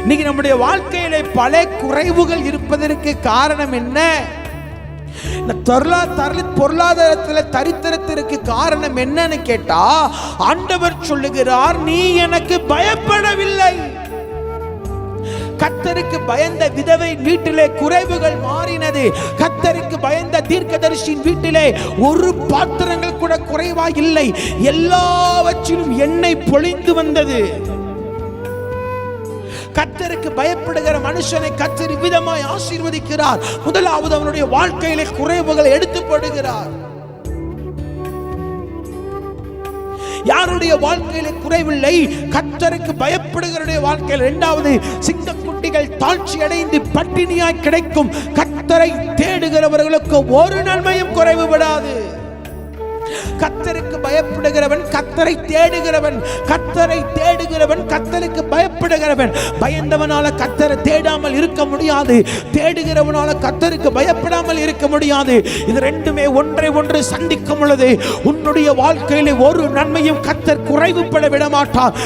இன்னைக்கு நம்முடைய வாழ்க்கையிலே பல குறைவுகள் இருப்பதற்கு காரணம் என்ன? பொருளாதாரத்தில் தரித்திரத்திற்கு காரணம் என்னன்னு கேட்டா, ஆண்டவர் சொல்லுகிறார், நீ எனக்கு பயப்படவில்லை. கர்த்தருக்கு பயந்த விதவை வீட்டிலே குறைவுகள் மாறினது. கர்த்தருக்கு பயந்த தீர்க்கதரிசியின் வீட்டிலே ஒரு பாத்திரங்கள் கூட குறைவாக இல்லை, எல்லாவற்றிலும் எண்ணெய் பொழிந்து வந்தது. கர்த்தருக்கு பயப்படுகிற மனுஷனை கர்த்தர் விதமாய் ஆசீர்வதிக்கிறார். முதலாவது அவனுடைய வாழ்க்கையிலே குறைவுகளை எடுத்து போடுகிறார். யாருடைய வாழ்க்கையிலே குறைவில்லை? கர்த்தருக்கு பயப்படுகிறவருடைய வாழ்க்கையில். இரண்டாவது, சிங்கக்குட்டிகள் தாழ்ச்சி அடைந்து பட்டினியாய் கிடைக்கும். கர்த்தரை தேடுகிறவர்களுக்கு ஒரு நன்மையும் குறைவுபடாது. கர்த்தருக்கு பயப்படுகிறவன், கர்த்தரை தேடுகிறவன், கர்த்தரை தேடுகிறவன், கர்த்தருக்கு பயப்படுகிறவன். பயந்தவனால கர்த்தரை தேடாமல் இருக்க முடியாது, தேடுகிறவனால கர்த்தருக்கு பயப்படாமல் இருக்க முடியாது. இது ரெண்டுமே ஒன்றை ஒன்று சந்திக்கும் பொழுது உன்னுடைய வாழ்க்கையிலே ஒரு நன்மையும் கர்த்தர் குறைவுபட விட மாட்டார்.